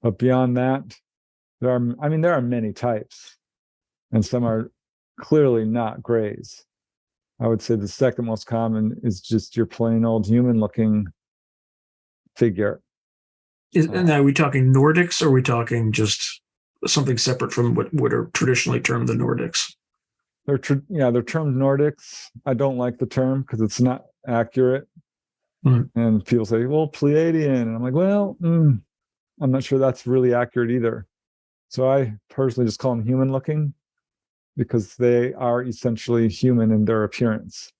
But beyond that, there are many types, and some are clearly not grays. I would say the second most common is just your plain old human-looking figure. And are we talking Nordics, or are we talking just something separate from what are traditionally termed the Nordics? They're termed Nordics. I don't like the term because it's not accurate. And people say, well, Pleiadian. And I'm like, well, I'm not sure that's really accurate either. So I personally just call them human looking because they are essentially human in their appearance.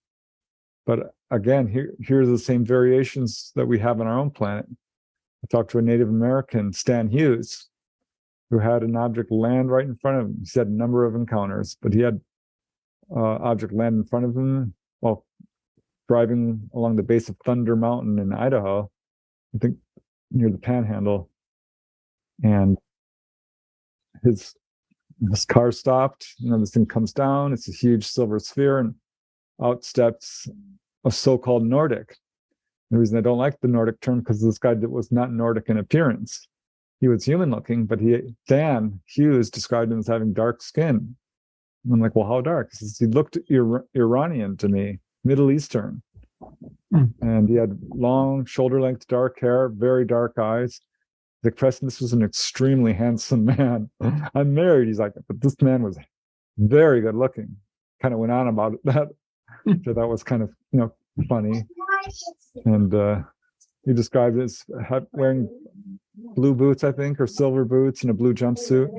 But again, here's the same variations that we have on our own planet. I talked to a Native American, Stan Hughes, who had an object land right in front of him. He's had a number of encounters, but he had object land in front of him while driving along the base of Thunder Mountain in Idaho, I think near the Panhandle. And his car stopped. This thing comes down. It's a huge silver sphere, and out steps a so-called Nordic. The reason I don't like the Nordic term because this guy was not Nordic in appearance. He was human-looking, but Dan Hughes described him as having dark skin. And I'm like, well, how dark? He looked Iranian to me, Middle Eastern. And he had long, shoulder-length dark hair, very dark eyes. Like, Preston, this was an extremely handsome man. I'm married. He's like, but this man was very good looking. Kind of went on about that. So that was kind of, funny. And he described it as wearing blue boots, I think, or silver boots and a blue jumpsuit.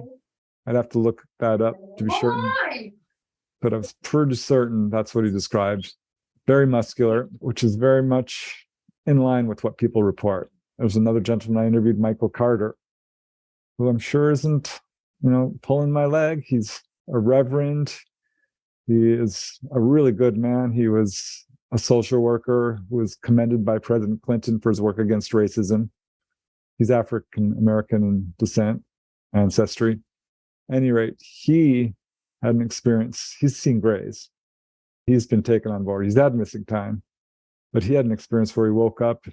I'd have to look that up to be certain. But I was pretty certain that's what he described. Very muscular, which is very much in line with what people report. There's another gentleman I interviewed, Michael Carter, who I'm sure isn't, pulling my leg. He's a reverend. He is a really good man. He was a social worker who was commended by President Clinton for his work against racism. He's African American in descent, ancestry. At any rate, he had an experience. He's seen grays. He's been taken on board. He's had missing time. But he had an experience where he woke up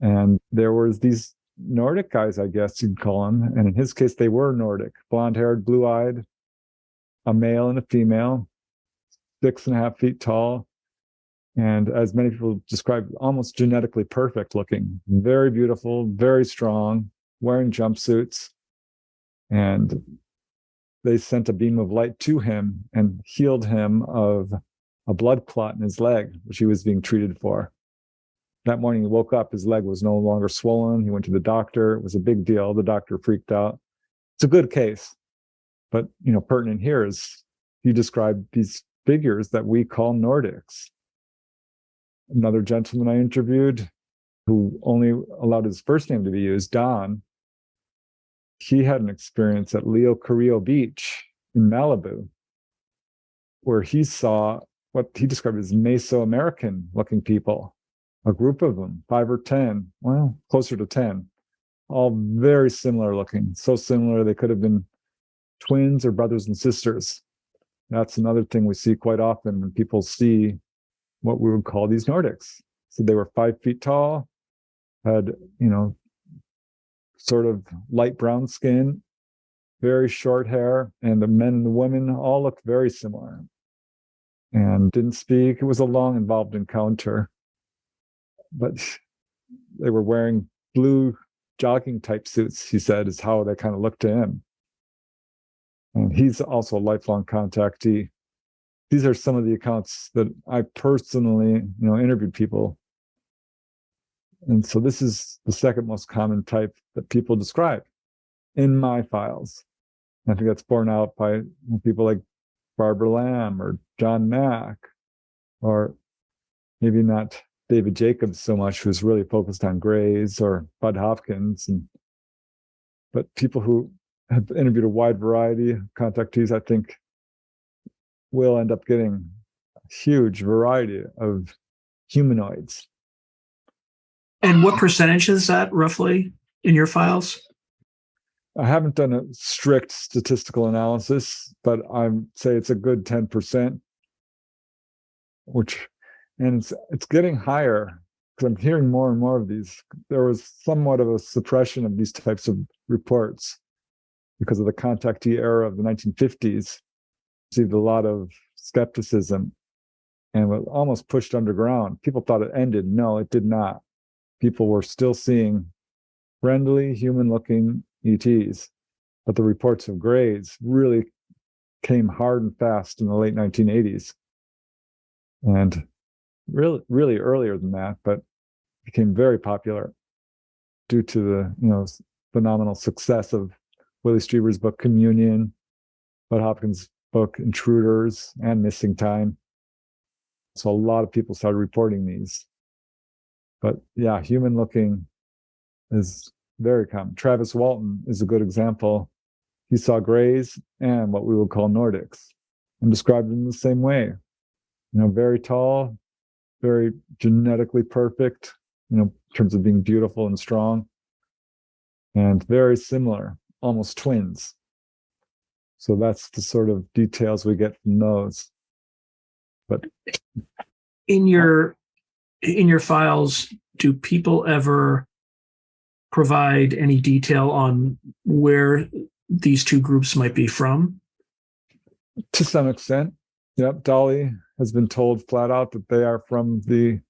and there was these Nordic guys, I guess you'd call them. And in his case, they were Nordic, blonde-haired, blue-eyed, a male and a female, 6.5 feet tall. And as many people describe, almost genetically perfect looking, very beautiful, very strong, wearing jumpsuits. And they sent a beam of light to him and healed him of a blood clot in his leg, which he was being treated for. That morning he woke up, his leg was no longer swollen. He went to the doctor. It was a big deal. The doctor freaked out. It's a good case. But, pertinent here is he described these figures that we call Nordics. Another gentleman I interviewed who only allowed his first name to be used, Don, he had an experience at Leo Carrillo Beach in Malibu, where he saw what he described as Mesoamerican looking people, a group of them, 5 or 10, well, closer to 10, all very similar looking, so similar they could have been twins or brothers and sisters. That's another thing we see quite often when people see what we would call these Nordics. So they were 5 feet tall, had, sort of light brown skin, very short hair, and the men and the women all looked very similar and didn't speak. It was a long, involved encounter, but they were wearing blue jogging type suits, he said, is how they kind of looked to him. And he's also a lifelong contactee. These are some of the accounts that I personally, interviewed people. And so this is the second most common type that people describe in my files. I think that's borne out by people like Barbara Lamb or John Mack, or maybe not David Jacobs so much, who's really focused on grays, or Bud Hopkins, but people who have interviewed a wide variety of contactees, I think, will end up getting a huge variety of humanoids. And what percentage is that roughly in your files? I haven't done a strict statistical analysis, but I'd say it's a good 10%, and it's getting higher because I'm hearing more and more of these. There was somewhat of a suppression of these types of reports because of the contactee era of the 1950s. Received a lot of skepticism and was almost pushed underground. People thought it ended. No, it did not. People were still seeing friendly, human-looking ETs, but the reports of grays really came hard and fast in the late 1980s. And really earlier than that, but became very popular due to the phenomenal success of Willie Strieber's book Communion, Bud Hopkins' book Intruders, and Missing Time. So a lot of people started reporting these. But yeah, human looking is very common. Travis Walton is a good example. He saw grays and what we would call Nordics and described them the same way. Very tall, very genetically perfect, in terms of being beautiful and strong, and very similar, almost twins. So that's the sort of details we get from those. But in your files, do people ever provide any detail on where these two groups might be from? To some extent. Yep. Dolly has been told flat out that they are from the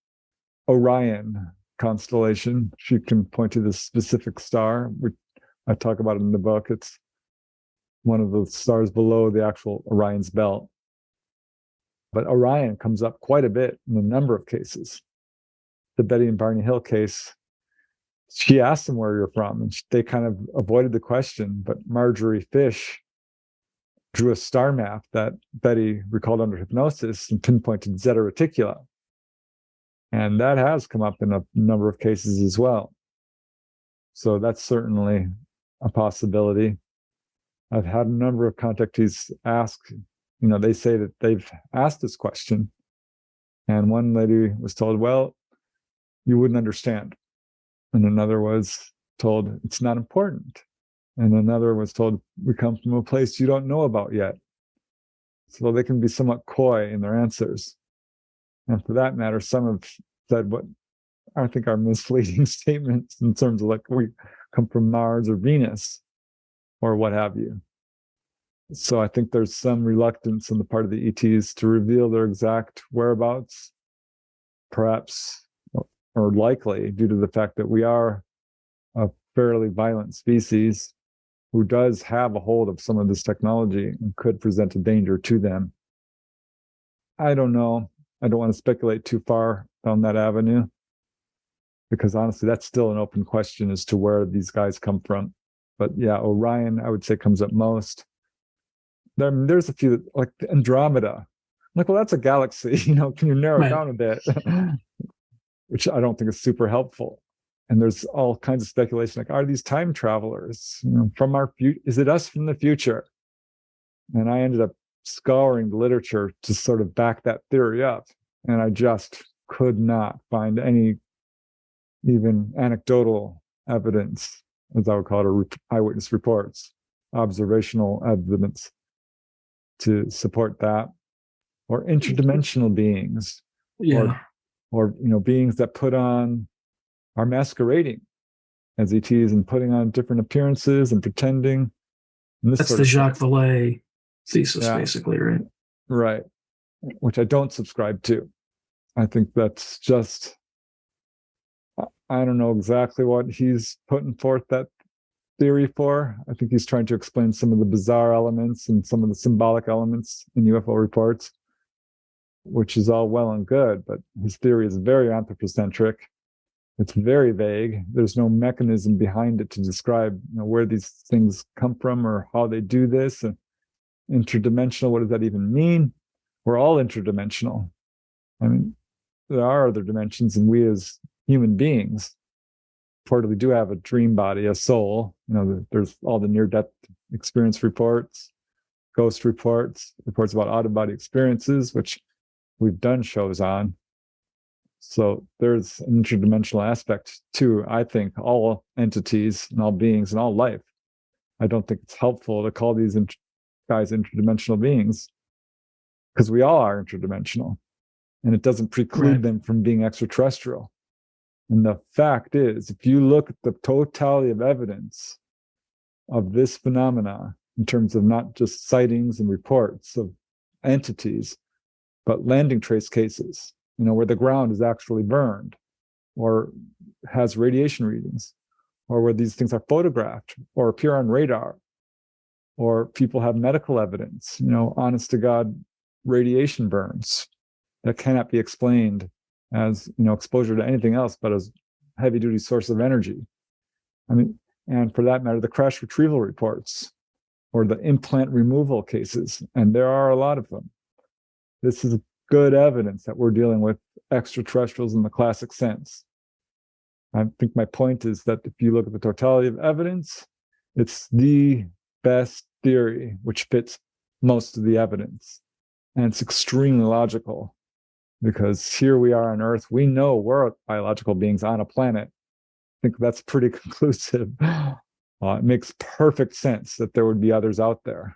Orion constellation. She can point to this specific star, which I talk about in the book. It's one of the stars below the actual Orion's belt. But Orion comes up quite a bit in a number of cases. The Betty and Barney Hill case, she asked them where you're from, and they kind of avoided the question. But Marjorie Fish drew a star map that Betty recalled under hypnosis and pinpointed Zeta Reticula. And that has come up in a number of cases as well. So that's certainly a possibility. I've had a number of contactees ask, they say that they've asked this question. And one lady was told, well, you wouldn't understand. And another was told, it's not important. And another was told, we come from a place you don't know about yet. So they can be somewhat coy in their answers. And for that matter, some have said what I think are misleading statements in terms of like we come from Mars or Venus or what have you. So I think there's some reluctance on the part of the ETs to reveal their exact whereabouts, perhaps, or likely due to the fact that we are a fairly violent species who does have a hold of some of this technology and could present a danger to them. I don't know. I don't want to speculate too far down that avenue, because honestly, that's still an open question as to where these guys come from. But yeah, Orion, I would say, comes up most. There's a few, like Andromeda. I'm like, well, that's a galaxy. Can you narrow it down a bit? Which I don't think is super helpful. And there's all kinds of speculation, like, are these time travelers from our future? Is it us from the future? And I ended up scouring the literature to sort of back that theory up. And I just could not find any even anecdotal evidence, as I would call it, or eyewitness reports, observational evidence to support that, or interdimensional beings, or beings that are masquerading as ETs and putting on different appearances and pretending. And that's the Jacques Vallée thesis, basically, right? Right, which I don't subscribe to. I think that's just, I don't know exactly what he's putting forth that theory for. I think he's trying to explain some of the bizarre elements and some of the symbolic elements in UFO reports, which is all well and good, but his theory is very anthropocentric. It's very vague. There's no mechanism behind it to describe where these things come from or how they do this. And interdimensional, what does that even mean? We're all interdimensional. I mean, there are other dimensions, and we as human beings reportedly do have a dream body, a soul. There's all the near-death experience reports, ghost reports about out-of-body experiences, which we've done shows on. So there's an interdimensional aspect to, I think, all entities and all beings and all life. I don't think it's helpful to call these guys interdimensional beings, because we all are interdimensional, and it doesn't preclude them from being extraterrestrial. And the fact is, if you look at the totality of evidence of this phenomena, in terms of not just sightings and reports of entities, but landing trace cases, where the ground is actually burned or has radiation readings, or where these things are photographed or appear on radar, or people have medical evidence, honest to God radiation burns that cannot be explained as exposure to anything else but as heavy duty source of energy. And for that matter, the crash retrieval reports or the implant removal cases, and there are a lot of them. This is good evidence that we're dealing with extraterrestrials in the classic sense. I think my point is that if you look at the totality of evidence, it's the best theory which fits most of the evidence. And it's extremely logical, because here we are on Earth. We know we're biological beings on a planet. I think that's pretty conclusive. It makes perfect sense that there would be others out there,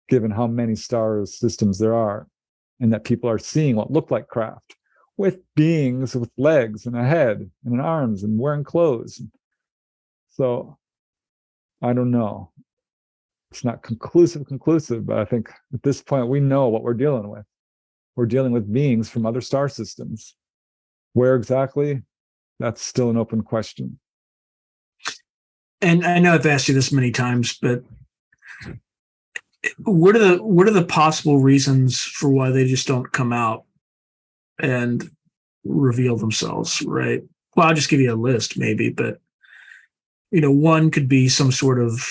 given how many star systems there are, and that people are seeing what look like craft with beings with legs and a head and arms and wearing clothes. So I don't know. It's not conclusive, but I think at this point we know what we're dealing with. We're dealing with beings from other star systems. Where exactly? That's still an open question. And I know I've asked you this many times, but what are the possible reasons for why they just don't come out and reveal themselves, right? Well, I'll just give you a list maybe, but one could be some sort of,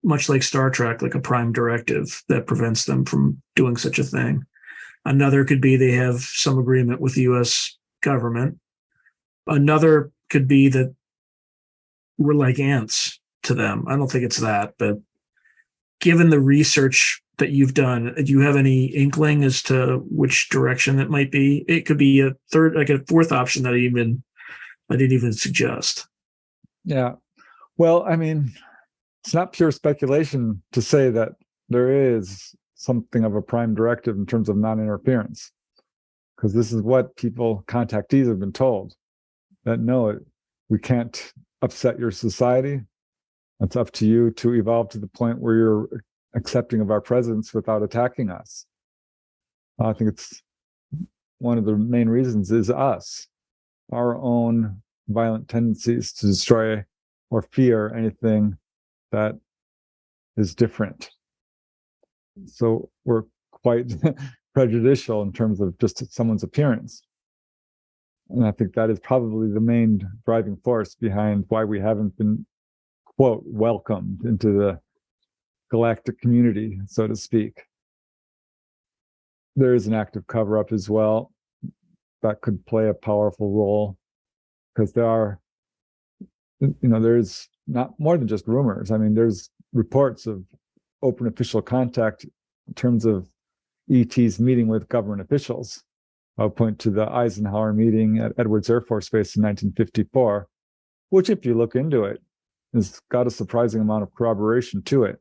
much like Star Trek, like a prime directive that prevents them from doing such a thing. Another could be they have some agreement with the US government. Another could be that we're like ants to them. I don't think it's that, but given the research that you've done, do you have any inkling as to which direction it might be? It could be a fourth option that I didn't even suggest. Yeah. Well, it's not pure speculation to say that there is something of a prime directive in terms of non-interference, because this is what contactees have been told, that no, we can't upset your society. It's up to you to evolve to the point where you're accepting of our presence without attacking us. I think it's one of the main reasons is us, our own violent tendencies to destroy or fear anything that is different. So we're quite prejudicial in terms of just someone's appearance. And I think that is probably the main driving force behind why we haven't been, quote, welcomed into the galactic community, so to speak. There is an active cover-up as well that could play a powerful role, because there's not more than just rumors. There's reports of open official contact in terms of ETs meeting with government officials. I'll point to the Eisenhower meeting at Edwards Air Force Base in 1954, which, if you look into it, has got a surprising amount of corroboration to it.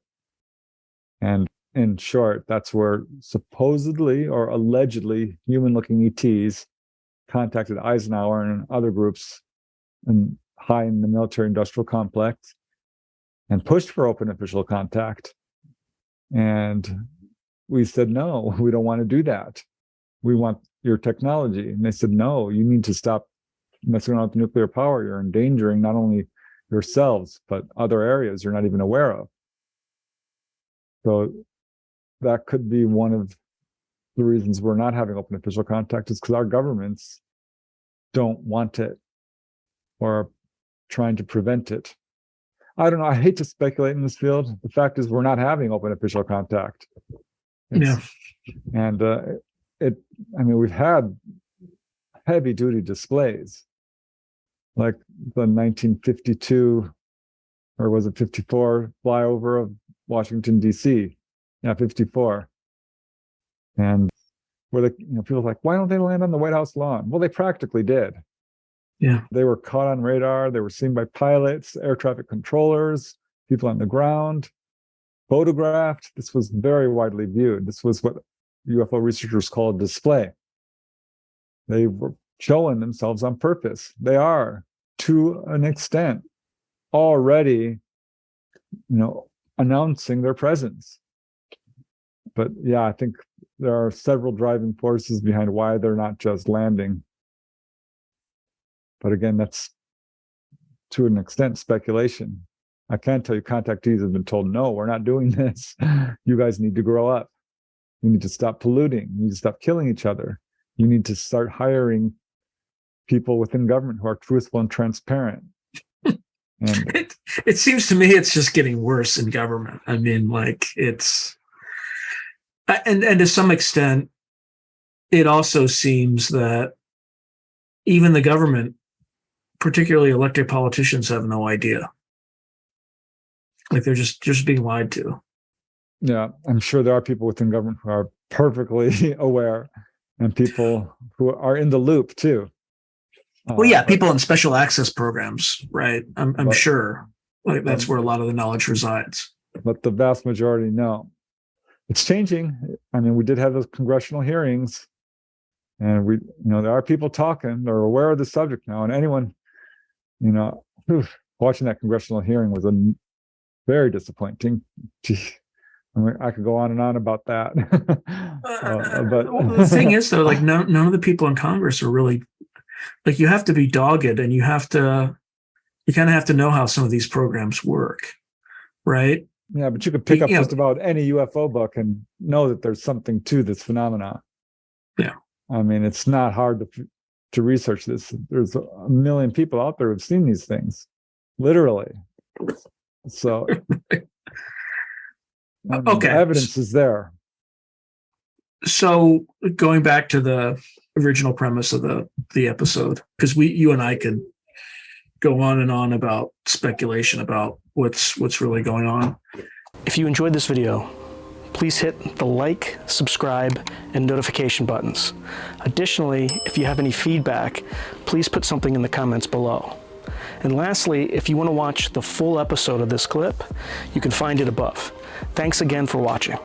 And in short, that's where supposedly or allegedly human-looking ETs contacted Eisenhower and other groups high in the military-industrial complex and pushed for open official contact. And we said, no, we don't want to do that. We want your technology. And they said, no, you need to stop messing around with nuclear power. You're endangering not only yourselves, but other areas you're not even aware of. So that could be one of the reasons we're not having open official contact, is because our governments don't want it or are trying to prevent it. I don't know. I hate to speculate in this field. The fact is we're not having open official contact. And we've had heavy duty displays, like the 1952, or was it 54, flyover of Washington, D.C. Yeah, 54. And where people are like, why don't they land on the White House lawn? Well, they practically did. Yeah. They were caught on radar. They were seen by pilots, air traffic controllers, people on the ground, photographed. This was very widely viewed. This was what UFO researchers call a display. They were showing themselves on purpose. They are to an extent, already, announcing their presence. But yeah, I think there are several driving forces behind why they're not just landing. But again, that's to an extent speculation. I can't tell you contactees have been told, no, we're not doing this. You guys need to grow up. You need to stop polluting. You need to stop killing each other. You need to start hiring people within government who are truthful and transparent. And it seems to me it's just getting worse in government. I mean, like, it's, and to some extent, it also seems that even the government, particularly elected politicians, have no idea. Like, they're just being lied to. Yeah, I'm sure there are people within government who are perfectly aware, and people who are in the loop too. Well, yeah, people in special access programs, right? I'm sure like that's where a lot of the knowledge resides. But the vast majority, no. It's changing. I mean, we did have those congressional hearings, and there are people talking. They're aware of the subject now, and anyone, watching that congressional hearing was very disappointing. I mean, I could go on and on about that. But the thing is, though, like none of the people in Congress are really, like, you have to be dogged, and you kind of have to know how some of these programs work, right? Yeah, but you could pick up just about any UFO book and know that there's something to this phenomenon. Yeah. I mean, it's not hard to research this. There's a million people out there who've seen these things, literally. So, okay, the evidence is there. So, going back to the original premise of the episode, because you and I could go on and on about speculation about what's really going on. If you enjoyed this video, please hit the like, subscribe, and notification buttons. Additionally, if you have any feedback, please put something in the comments below. And lastly, if you want to watch the full episode of this clip, you can find it above. Thanks again for watching.